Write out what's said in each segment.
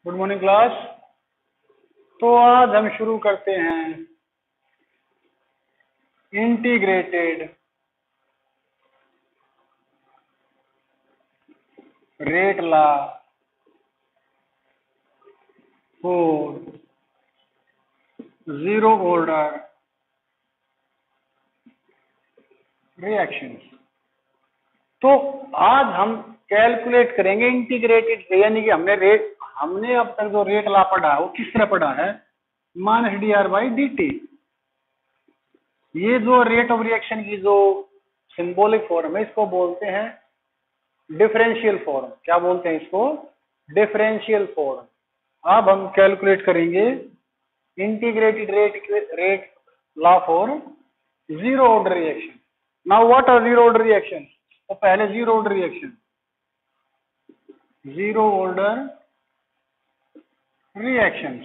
Good morning class. तो आज हम शुरू करते हैं integrated rate law for zero order reactions. तो आज हम कैलकुलेट करेंगे इंटीग्रेटेड, यानी कि हमने अब तक जो रेट लॉ पढ़ा है वो किस तरह पढ़ा है, minus D R by d T. ये जो रेट ऑफ रिएक्शन की जो सिंबॉलिक फॉर्म है इसको बोलते हैं डिफरेंशियल फॉर्म। क्या बोलते हैं इसको? Differential form. अब हम कैलकुलेट करेंगे integrated rate law for zero order reaction. Now what are zero order reaction? तो पहले zero order reaction, zero order reaction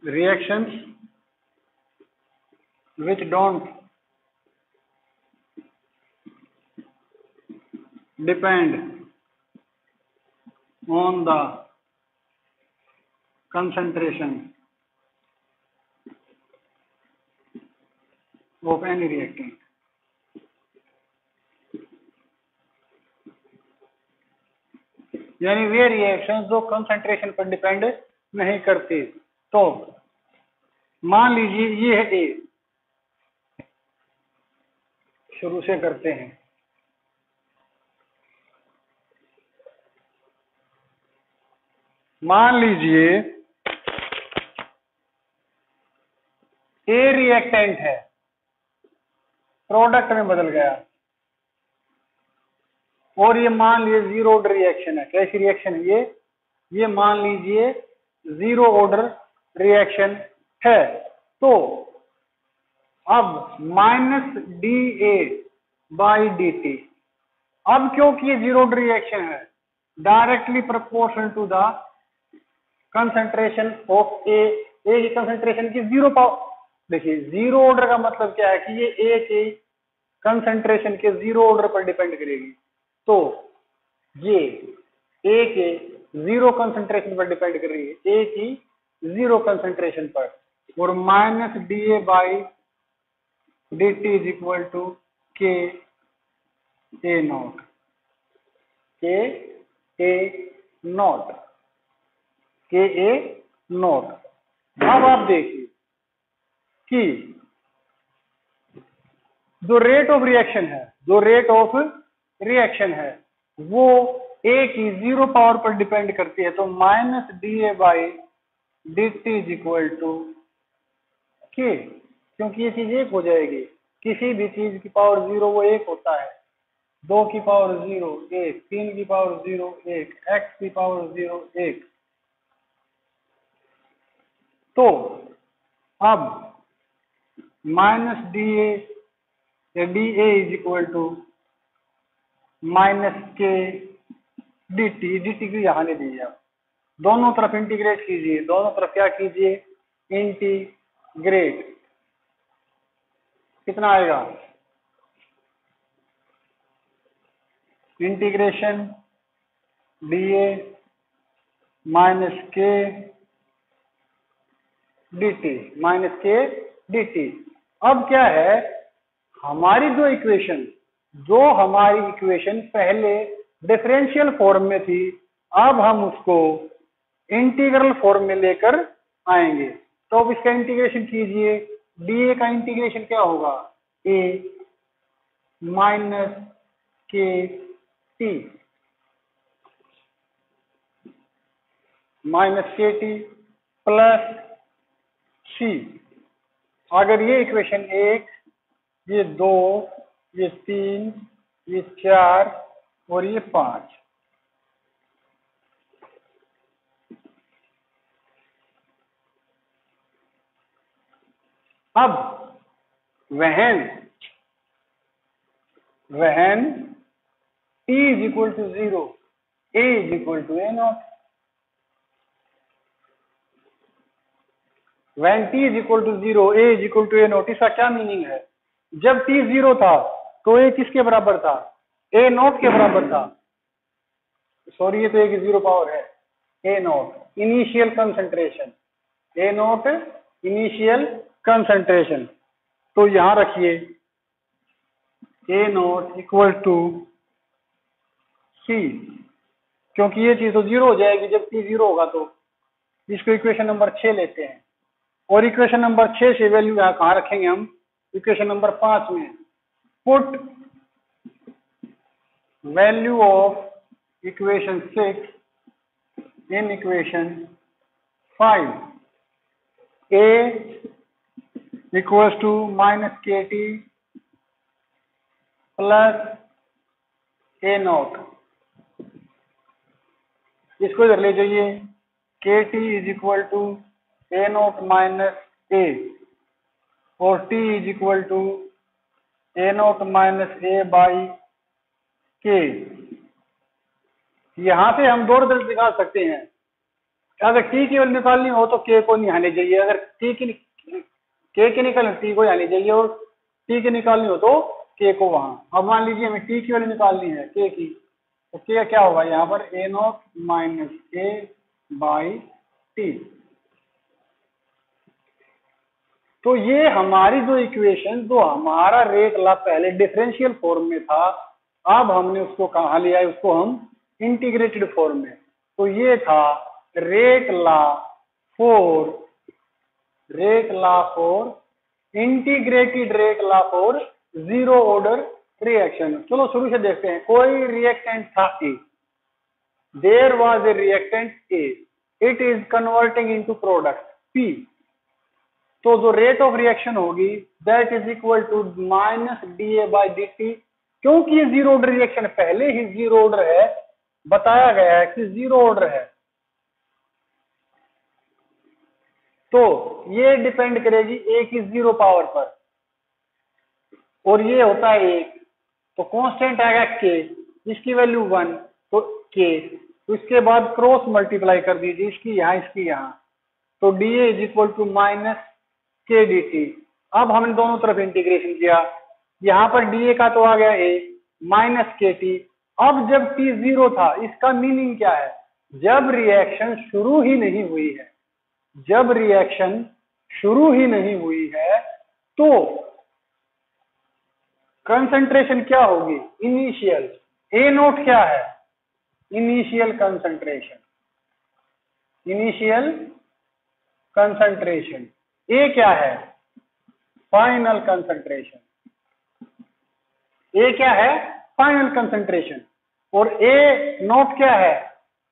reactions which don't depend on the concentration of any reactant। यानी वे reaction जो concentration पर depend नहीं करती। तो मान लीजिए ये है ए, शुरू से करते हैं। मान लीजिए ए रिएक्टेंट है, प्रोडक्ट में बदल गया, और ये मान लीजिए जीरो ऑर्डर रिएक्शन है। कैसी रिएक्शन है ये मान लीजिए जीरो ऑर्डर रिएक्शन है। तो अब minus d A by d t, अब क्योंकि ये जीरो ऑर्डर रिएक्शन है, directly proportional to the concentration of A की कंसंट्रेशन की जीरो पावर। देखिए जीरो ऑर्डर का मतलब क्या है कि ये ए के कंसंट्रेशन के जीरो ऑर्डर पर डिपेंड करेगी। तो ये ए के जीरो कंसंट्रेशन पर डिपेंड कर रही है, ए की जीरो कंसंट्रेशन पर। और minus d A by d t is equal to k A not, के ए नॉट, के ए नॉट। अब आप देखिए कि जो रेट ऑफ रिएक्शन है वो ए की जीरो पावर पर डिपेंड करती है। तो minus d A by d t is equal to k, क्योंकि ये चीज एक हो जाएगी। किसी भी चीज की पावर जीरो वो एक होता है, दो की पावर जीरो एक, तीन की पावर जीरो एक, एक्स की पावर जीरो एक। तो अब minus d A d A is equal to minus k d t, d t की यहां नहीं दीजिए, आप दोनों तरफ इंटीग्रेट कीजिए, दोनों तरफ क्या कीजिए, इंटीग्रेट। कितना आएगा? Integration D A minus k d T, minus k d t. अब क्या है, हमारी हमारी इक्वेशन पहले डिफरेंशियल फॉर्म में थी, अब हम उसको इंटीग्रल फॉर्म में लेकर आएंगे। तो अब इसका इंटीग्रेशन कीजिए। डीए का इंटीग्रेशन क्या होगा? ए minus K T, minus K T plus सी। अगर ये इक्वेशन एक, ये दो, ये तीन, ये चार और ये पांच। अब when t is equal to zero, A is equal to A naught. When t is equal to zero, A is equal to A naught. इसका क्या मीनिंग है? जब टी जीरो था तो ए किसके बराबर था? ए नॉट के बराबर था, सॉरी ये तो एक 0 पावर है, A naught initial concentration, A naught initial concentration. तो यहां रखिए A naught equal to C, क्योंकि ये चीज तो 0 हो जाएगी जब टी 0 होगा। तो इसको इक्वेशन नंबर 6 लेते हैं, और इक्वेशन नंबर 6 से वैल्यू यहाँ कहाँ रखेंगे हम, इक्वेशन नंबर 5 में। Put value of equation 6 in equation 5, A equals to minus K T plus A naught, इसको इधर ले जाइए, K T is equal to A naught minus A, और T is equal to A naught minus A by K. यहां से हम दो result निकाल सकते हैं, अगर टी की वैल्यू निकालनी हो तो के को यहाँ ले जाइए, अगर के की निकालनी टी को यहाँ ले जाइए, और टी की निकालनी हो तो के को वहां। अब मान लीजिए हमें टी की वैल्यू निकालनी है के की, तो के क्या होगा यहाँ पर A naught minus A by T. तो ये हमारी जो इक्वेशन, जो हमारा रेट ला पहले डिफरेंशियल फॉर्म में था, अब हमने उसको कहाँ लिया है, उसको हम इंटीग्रेटेड फॉर्म में। तो ये था rate law for integrated rate law for zero order reaction. चलो शुरू से देखते हैं। कोई रिएक्टेंट था A, there was a reactant A, it is converting into product P. तो जो रेट ऑफ रिएक्शन होगी that is equal to minus d A by d t. क्योंकि ये जीरो ऑर्डर रिएक्शन पहले ही जीरो ऑर्डर है, बताया गया है कि जीरो ऑर्डर है, तो ये डिपेंड करेगी ए की 0 पावर पर, और ये होता है 1, तो कांस्टेंट आएगा के, इसकी वैल्यू 1, तो के, तो इसके बाद क्रॉस मल्टीप्लाई कर दीजिए, इसकी यहाँ, तो d A is equal to minus k d t. अब हमने दोनों तरफ इंटीग्रेशन किया, यहाँ पर डी ए का तो आ गया ए माइनस के टी। अब जब टी 0 था, इसका मीनिंग क्या है, जब रिएक्शन शुरू ही नहीं हुई है, जब रिएक्शन शुरू ही नहीं हुई है तो कंसंट्रेशन क्या होगी, इनिशियल। ए नोट क्या है, इनिशियल कंसंट्रेशन, इनिशियल कंसंट्रेशन। ए क्या है, फाइनल कंसंट्रेशन, ए क्या है, फाइनल कंसंट्रेशन, और ए नोट क्या है,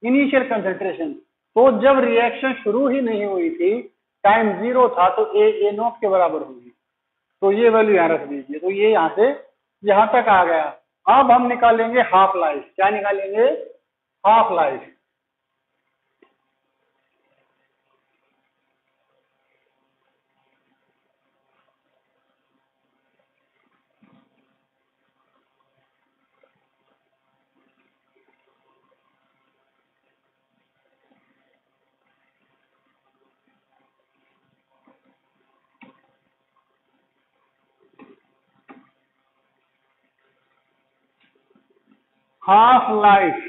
इनिशियल कंसंट्रेशन। तो जब रिएक्शन शुरू ही नहीं हुई थी, टाइम 0 था, तो ए नोट के बराबर होगी। तो ये वैल्यू यहां रख दीजिए, तो ये यहां से यहां तक आ गया। अब हम निकालेंगे हाफ लाइफ। क्या निकालेंगे, half life. Half life.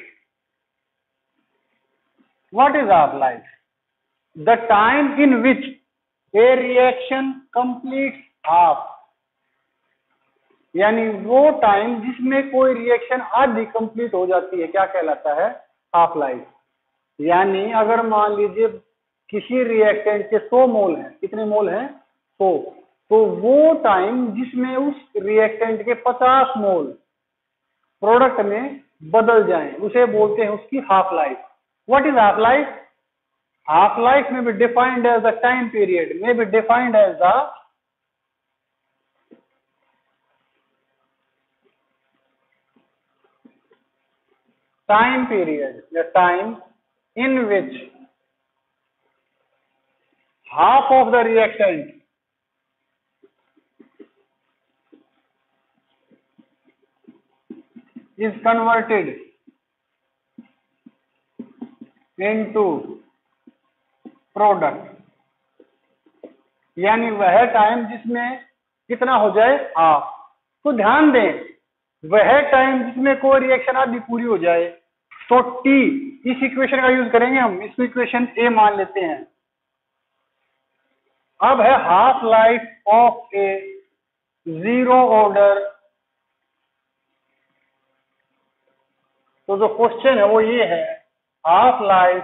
What is half life? The time in which a reaction completes half, यानी वो टाइम जिसमें कोई रिएक्शन आधी कंप्लीट हो जाती है, क्या कहलाता है, हाफ लाइफ। यानी अगर मान लीजिए किसी रिएक्टेंट के 100 मोल हैं, कितने मोल हैं, 100, तो वो टाइम जिसमें उस रिएक्टेंट के 50 मोल प्रोडक्ट में बदल जाएं, उसे बोलते हैं उसकी half life. What is half life? Half life may be defined as the time period, may be defined as the time period, the time in which half of the reactant is converted into product, यानी वह time जिसमें कितना हो जाए, half. तो ध्यान दें वह टाइम जिसमें कोई रिएक्शन आदि पूरी हो जाए, तो टी, इस इक्वेशन का यूज करेंगे हम, इसको इक्वेशन ए मान लेते हैं। अब है half life of a zero order. तो जो क्वेश्चन है वो ये है, half life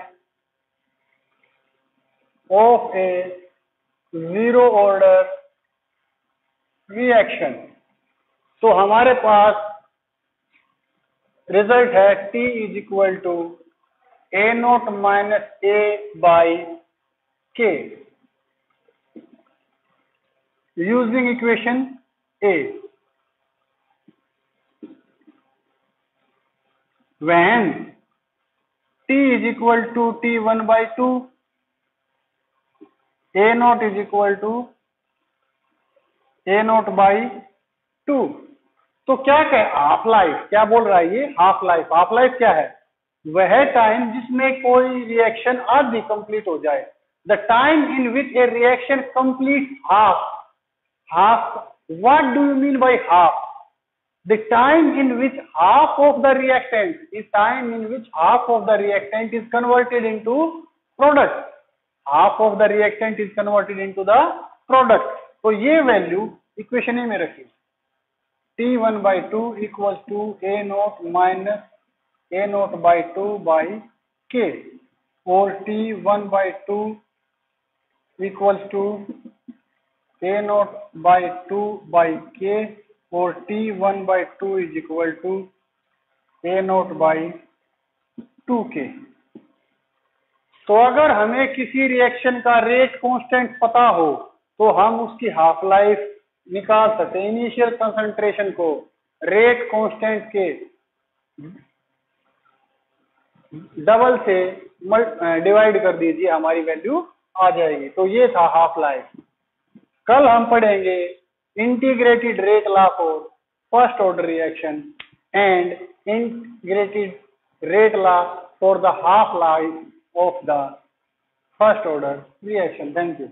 of a zero order reaction. तो हमारे पास रिजल्ट है T is equal to A naught minus A by K, using equation A. When T is equal to T1 by 2, A naught is equal to A naught by 2। तो क्या कहे, half life, क्या बोल रहा है ये, half life. Half life क्या है, वह टाइम जिसमें कोई रिएक्शन आधी कंप्लीट हो जाए। The time in which a reaction complete half. Half, what do you mean by half? The time in which half of the reactant is time in which half of the reactant is converted into product. Half of the reactant is converted into the product. तो ये value equation A में रखिए, T1 by 2 equals to A naught minus A naught by 2 by k, और T1 by 2 equals to A naught by 2 by k, और T1 by 2 is equal to A naught by 2k। तो अगर हमें किसी reaction का rate constant पता हो तो हम उसकी हाफ लाइफ निकाल सकते हैं। इनिशियल कंसंट्रेशन को रेट कांस्टेंट के डबल से डिवाइड कर दीजिए, हमारी वैल्यू आ जाएगी। तो ये था हाफ लाइफ। कल हम पढ़ेंगे integrated rate law for first order reaction and integrated rate law for the half life of the first order reaction. Thank you.